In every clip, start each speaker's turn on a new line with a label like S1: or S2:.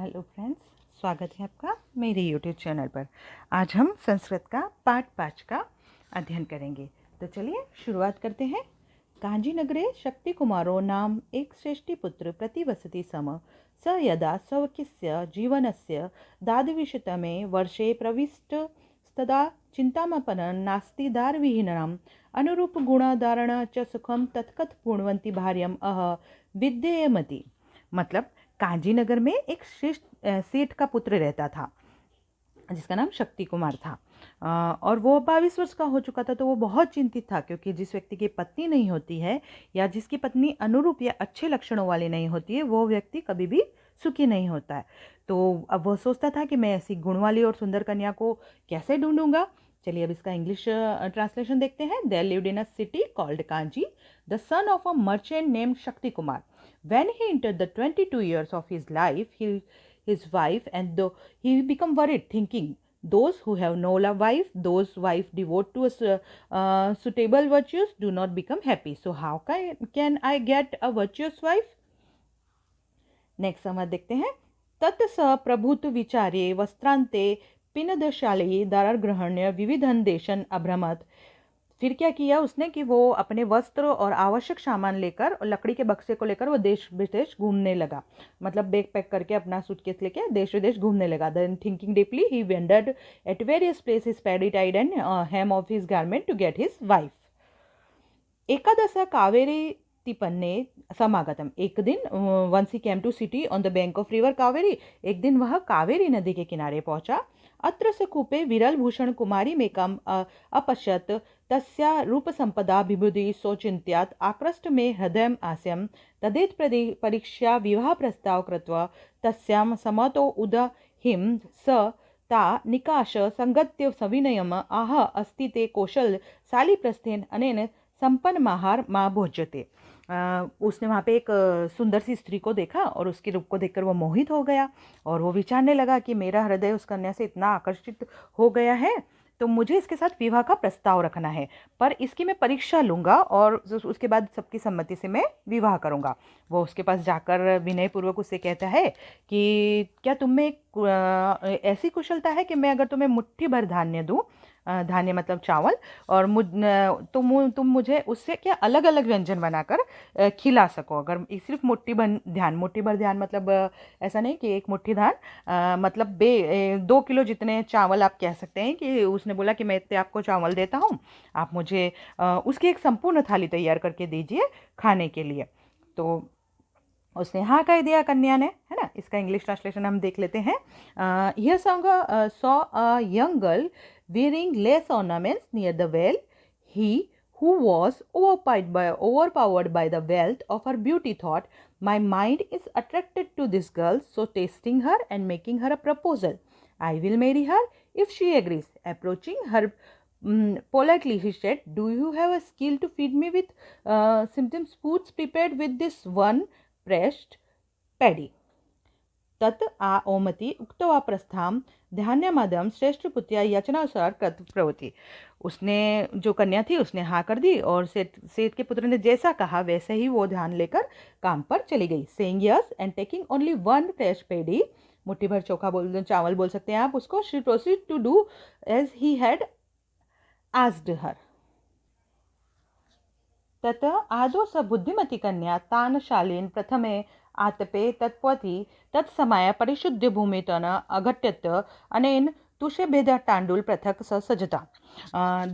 S1: Hello friends, स्वागत है आपका मेरे यूट्यूब चैनल पर। आज हम संस्कृत का पाठ 5 का अध्ययन करेंगे। तो चलिए शुरुआत करते हैं। कांजीनगरे शक्तिकुमारो नाम एक श्रेष्ठीपुत्र प्रतिवसति स्म। स यदा स्वकीयस्य जीवनस्य द्वादशतमे वर्षे प्रविष्टस्तदा चिन्तामपनं नास्ति दारविहीनानाम् अनुरूपगुणधारण च सुखम तत्कथ पूर्णवन्ति भार्यम अह विद्येयमति। मतलब कांजीनगर में एक श्रेष्ठ सेठ का पुत्र रहता था जिसका नाम शक्ति कुमार था। और वो 22 वर्ष का हो चुका था। तो वो बहुत चिंतित था, क्योंकि जिस व्यक्ति की पत्नी नहीं होती है या जिसकी पत्नी अनुरूप या अच्छे लक्षणों वाली नहीं होती है, वो व्यक्ति कभी भी सुखी नहीं होता है। तो अब वो सोचता था कि मैं ऐसी गुण वाली और सुंदर कन्या को कैसे ढूंढूंगा। चलिए अब इसका इंग्लिश ट्रांसलेशन देखते हैं। There lived in a city called Kanchi the son of a merchant named Shakti Kumar. When he entered the 22 years of his life, his wife and though he became worried, thinking, those who have no wife, those wife devote to suitable virtues do not become happy. So how can I get a virtuous wife? Next संवाद देखते हैं। तत् स प्रभुत विचारे वस्त्रांते पिनदशाली दाराग्रहण्य विविधन देशन अभ्रमत। फिर क्या किया उसने कि वो अपने वस्त्र और आवश्यक सामान लेकर और लकड़ी के बक्से को लेकर वो देश विदेश घूमने लगा। मतलब बैग पैक करके अपना सूटकेस लेके देश विदेश घूमने लगा। Then thinking deeply he wandered at various places paddy tied and hem of his garment to get his wife. एकादश कावेरी तिपन्ने समागतम। एक दिन once he came to city on the bank of river Kaveri. एक दिन वह कावेरी नदी के किनारे पहुंचा। अत्र स कूपे विरल भूषण कुमारी मेकम अपश्यत तस्या रूप संपदा विबुधि सोचिन्त्यात् आकृष्ट मे हृदयम् आस्यं। तदेत परीक्षा विवाह प्रस्ताव कृत्वा तस्यां समतो उदहिं स ता निकाश संगत्य सविनयम आह अस्ति ते कौशल शालीप्रस्थेन अनेन संपन्न महार माँ भोज्यते। उसने वहाँ पे एक सुंदर सी स्त्री को देखा और उसके रूप को देखकर वो मोहित हो गया और वो विचारने लगा कि मेरा हृदय उस कन्या से इतना आकर्षित हो गया है, तो मुझे इसके साथ विवाह का प्रस्ताव रखना है, पर इसकी मैं परीक्षा लूँगा और उसके बाद सबकी सम्मति से मैं विवाह करूँगा। वो उसके पास जाकर विनयपूर्वक उससे कहता है कि क्या तुम में ऐसी कुशलता है कि मैं अगर तुम्हें मुट्ठी भर धान्य दूँ, धान्य मतलब चावल, और तुम मुझे उससे क्या अलग अलग व्यंजन बनाकर खिला सको। अगर सिर्फ मुट्ठी भर ध्यान मतलब ऐसा नहीं कि एक मुट्ठी धान, मतलब 2 किलो जितने चावल आप कह सकते हैं। कि उसने बोला कि मैं इतने आपको चावल देता हूँ, आप मुझे उसकी एक संपूर्ण थाली तैयार करके दीजिए खाने के लिए। तो उसने हाँ कह दिया कन्या ने, है ना। इसका इंग्लिश ट्रांसलेशन हम देख लेते हैं। Here song saw a young girl wearing lace ornaments near the well. He who was overpowered by the wealth of her beauty thought, my mind is attracted to this girl, so tasting her and making her a proposal. I will marry her if she agrees. Approaching her politely, he said, do you have a skill to feed me with symptoms foods prepared with this one pressed paddy? तत् आ ओमति उक्त्वा प्रस्थाम ध्यानमदम श्रेष्ठ पुत्या याचनानुसार प्रवृत्ति। उसने जो कन्या थी उसने हाँ कर दी और सेठ के पुत्र ने जैसा कहा वैसे ही वो ध्यान लेकर काम पर चली गई। Saying yes and taking only one fresh paddy, मुट्ठी भर चावल बोल सकते हैं आप उसको, she proceed to do as he had asked her. तत आदौ स बुद्धिमती कन्या तान शालीन प्रथमे आतपे तत्पति तत्समय परिशुद्ध भूमितन अघट्यत अनेन तुषे भेद तांडुल पृथक स सजता।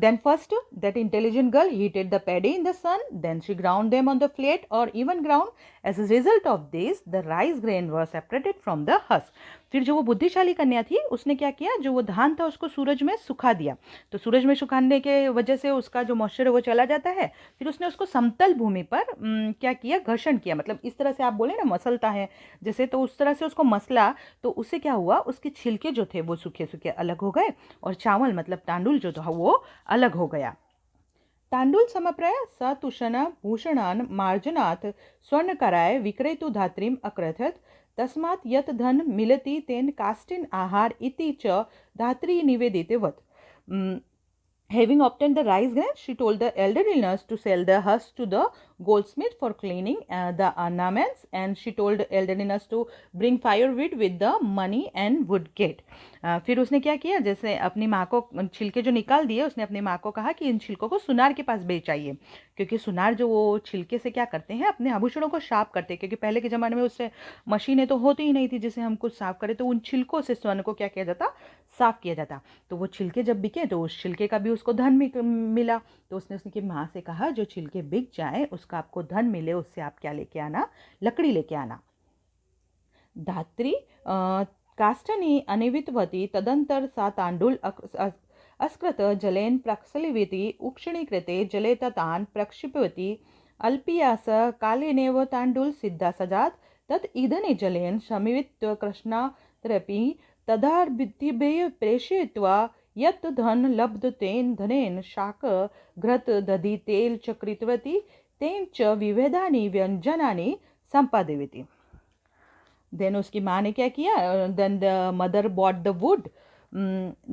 S1: Then first that intelligent girl heated the paddy in the sun, then she ground them on the flat or even ground. As a result of this, the rice grain was separated from the husk. फिर जो वो बुद्धिशाली कन्या थी उसने क्या किया, जो वो धान था उसको सूरज में सुखा दिया। तो सूरज में सुखाने के वजह से उसका जो मॉइस्चर है वो चला जाता है। फिर उसने उसको समतल भूमि पर क्या किया, घर्षण किया। मतलब इस तरह से आप बोले ना मसलता है जैसे, तो उस तरह से उसको मसला। तो उससे क्या हुआ, उसके छिलके जो थे वो सूखे सूखे अलग हो गए और चावल मतलब तांडुल जो था वो अलग हो गया। तांडुल समप्रय सतुषण भूषणान मार्जनात् स्वर्णकराय विक्रेतु धात्रीम अक्रथत। तस्मात् यत् धन मिलति तेन काष्टिन आहार इति च धात्री निवेदितवत्। Having obtained the rice grain, she told the elderly nurse to sell the husk to the goldsmith for cleaning the ornaments, and she told the elderly nurse to bring firewood with the money and would get. फिर उसने क्या किया, जैसे अपनी माँ को छिलके जो निकाल दिए, उसने अपनी माँ को कहा कि इन छिलकों को सुनार के पास बेचाइए, क्योंकि सुनार जो वो छिलके से क्या करते हैं, अपने आभूषणों को साफ करते हैं, क्योंकि पहले के ज़माने में उससे मशीनें तो होती ही नहीं थी जिससे हम कुछ साफ करें, तो उन छिलकों से स्वर्ण को क्या किया जाता, साफ किया जाता। तो वो छिलके जब बिके तो उस छिलके का भी उसको धन मिला। तो उसने उसकी माँ से कहा जो छिलके बिक जाए उसका आपको धन मिले, उससे आप क्या लेके आना, लकड़ी लेके आना। धात्री काष्ठानि अनिवितवती, तदंतर सा तांडूल अस्कृत जलेन प्रक्षालयति, उक्षणीकृते जले तान् प्रक्षिपवती, अल्पीयास कालेनेव तांडूल सिद्धा सजात, तत् ईंधने जलेन समीवित्य कृष्णात्रपि तदार्भिः प्रेषयित्वा यत् धन लब्ध तेन धनेन शाक घृत दधि तेल च कृतवती, तेन च विविधानि व्यंजनानि संपादयति। देन उसकी माँ ने क्या किया, then the mother bought the wood,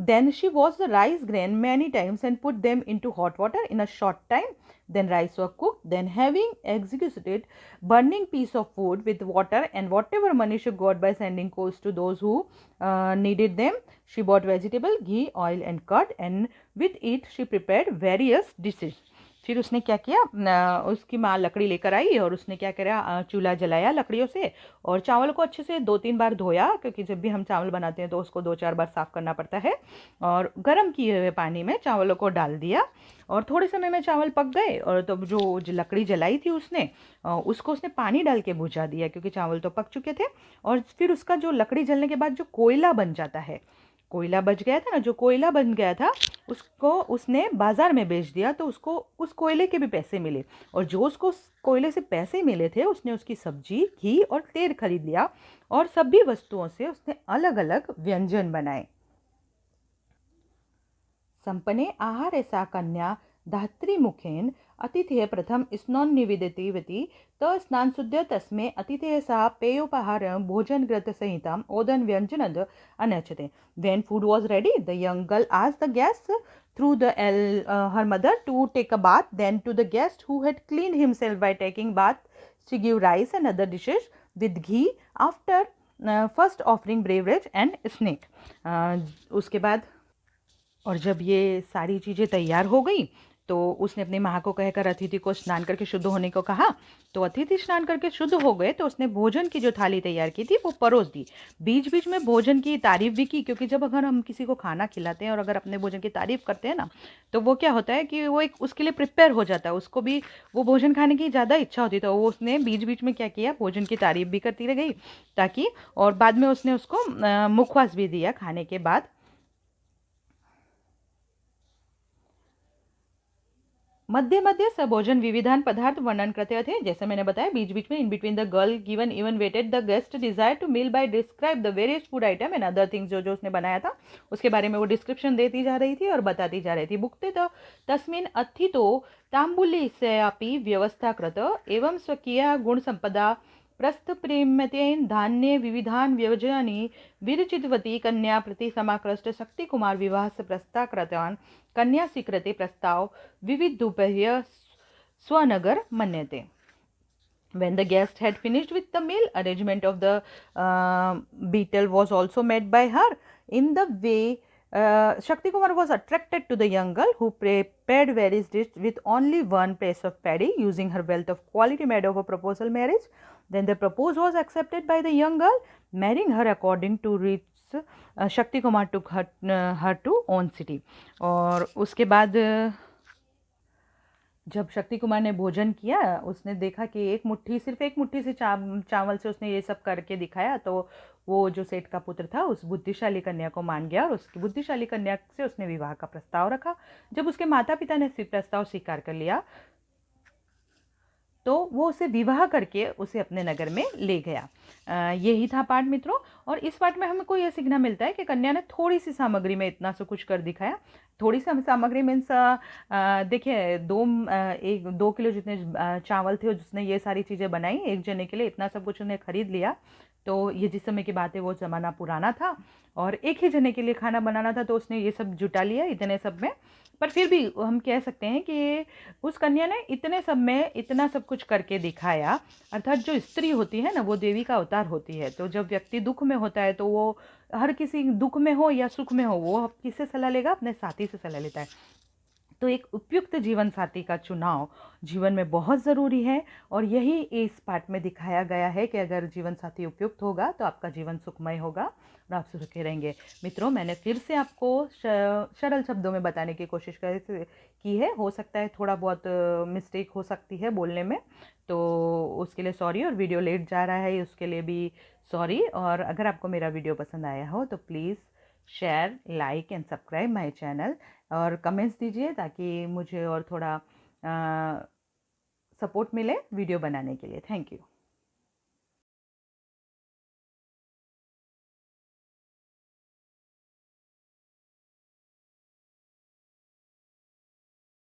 S1: then she washed the rice grain many times and put them into hot water in a short time. Then rice was cooked. Then having executed burning piece of wood with water and whatever money she got by sending coals to those who needed them, she bought vegetable, ghee, oil and curd, and with it she prepared various dishes. फिर उसने क्या किया, उसकी माँ लकड़ी लेकर आई और उसने क्या करा, चूल्हा जलाया लकड़ियों से और चावल को अच्छे से 2-3 बार धोया, क्योंकि जब भी हम चावल बनाते हैं तो उसको 2-4 बार साफ़ करना पड़ता है। और गर्म किए हुए पानी में चावलों को डाल दिया और थोड़े समय में चावल पक गए। और तब जो लकड़ी जलाई थी उसने उसको उसने पानी डाल के बुझा दिया, क्योंकि चावल तो पक चुके थे। और फिर उसका जो लकड़ी जलने के बाद जो कोयला बन जाता है, कोयला बच गया था ना, जो कोयला बन गया था उसको उसने बाज़ार में बेच दिया, तो उसको उस कोयले के भी पैसे मिले। और जो उसको कोयले से पैसे मिले थे उसने उसकी सब्जी, घी और तेल खरीद लिया और सभी वस्तुओं से उसने अलग अलग व्यंजन बनाए। संपन्ने आहारे सा कन्या धात्री मुखेन अतिथेः प्रथम स्नाननिवेदितवती, तस्नानशुद्ध्या तस्मै अतिथेः सा पेयोपहारं भोजनघृतसहितम् ओदन व्यञ्जनद अन्यच्छते। When food was ready, the young girl asked the guests through her mother to take a bath. Then to the guest who had cleaned himself by taking bath, she gave rice and other dishes with ghee after first offering beverage and snack. उसके बाद और जब ये सारी चीज़ें तैयार हो गई तो उसने अपनी माँ को कहकर अतिथि को स्नान करके शुद्ध होने को कहा। तो अतिथि स्नान करके शुद्ध हो गए तो उसने भोजन की जो थाली तैयार की थी वो परोस दी। बीच बीच में भोजन की तारीफ भी की, क्योंकि जब अगर हम किसी को खाना खिलाते हैं और अगर अपने भोजन की तारीफ करते हैं ना, तो वो क्या होता है कि वो एक उसके लिए प्रिपेयर हो जाता है, उसको भी वो भोजन खाने की ज़्यादा इच्छा होती है। तो वो उसने बीच बीच में क्या किया, भोजन की तारीफ भी करती रह गई ताकि, और बाद में उसने उसको मुखवास भी दिया खाने के बाद। मध्य मध्य सभोजन विविधान पदार्थ वर्णन करते थे, जैसे मैंने बताया बीच बीच में in between the girl given even waited the guest desire to meal by describe the various food item and other things, जो जो उसने बनाया था उसके बारे में वो डिस्क्रिप्शन देती जा रही थी और बताती जा रही थी। भुक्ते तो तस्मिन् अथितो ताम्बूलस्यापि व्यवस्था कृत एवं स्वकीय गुण संपदा प्रस्थप्रेम्यतेन धान्ये विविधान व्यंजनानि विरचितवती कन्या प्रति समाकृष्ट शक्ति कुमार विवाह से प्रस्ताव कृतवान्। कन्या स्वीकृते प्रस्ताव विविधोपह्य स्वनगर मन्यते। When the guest had finished with the meal, arrangement of the beetle was also made by her. In the way, Shakti Kumar was attracted to the young girl who prepared various dishes with only one piece of paddy, using her wealth of quality made of a proposal marriage. Then the proposal was accepted by the young girl, marrying her according to rites. Shakti Kumar took her to own city. और उसके बाद जब शक्ति कुमार ने भोजन किया उसने देखा कि एक मुट्ठी, सिर्फ एक मुट्ठी से चावल से उसने ये सब करके दिखाया, तो वो जो सेठ का पुत्र था उस बुद्धिशाली कन्या को मान गया और उसकी बुद्धिशाली कन्या से उसने विवाह का प्रस्ताव रखा। जब उसके माता पिता ने प्रस्ताव स्वीकार कर लिया तो वो उसे विवाह करके उसे अपने नगर में ले गया। यही था पाठ मित्रों। और इस पाठ में हमें को यह सीखना मिलता है कि कन्या ने थोड़ी सी सामग्री में इतना सा कुछ कर दिखाया, थोड़ी सी सामग्री मीन्स देखिए 2 किलो जितने चावल थे, जिसने ये सारी चीज़ें बनाई एक जने के लिए, इतना सब कुछ उन्हें खरीद लिया। तो ये जिस समय की बात है वो ज़माना पुराना था और एक ही जने के लिए खाना बनाना था, तो उसने ये सब जुटा लिया इतने सब में। पर फिर भी हम कह सकते हैं कि उस कन्या ने इतने सब में इतना सब कुछ करके दिखाया। अर्थात जो स्त्री होती है ना, वो देवी का अवतार होती है। तो जब व्यक्ति दुख में होता है तो वो हर किसी, दुख में हो या सुख में हो, वो किससे सलाह लेगा? अपने साथी से सलाह लेता है। तो एक उपयुक्त जीवन साथी का चुनाव जीवन में बहुत ज़रूरी है और यही इस पाठ में दिखाया गया है कि अगर जीवन साथी उपयुक्त होगा तो आपका जीवन सुखमय होगा और आप सुखी रहेंगे। मित्रों, मैंने फिर से आपको सरल शब्दों में बताने की कोशिश की है। हो सकता है थोड़ा बहुत मिस्टेक हो सकती है बोलने में, तो उसके लिए सॉरी, और वीडियो लेट जा रहा है उसके लिए भी सॉरी। और अगर आपको मेरा वीडियो पसंद आया हो तो please share, like and subscribe my channel और कमेंट्स दीजिए ताकि मुझे और थोड़ा सपोर्ट मिले वीडियो बनाने के लिए। Thank you.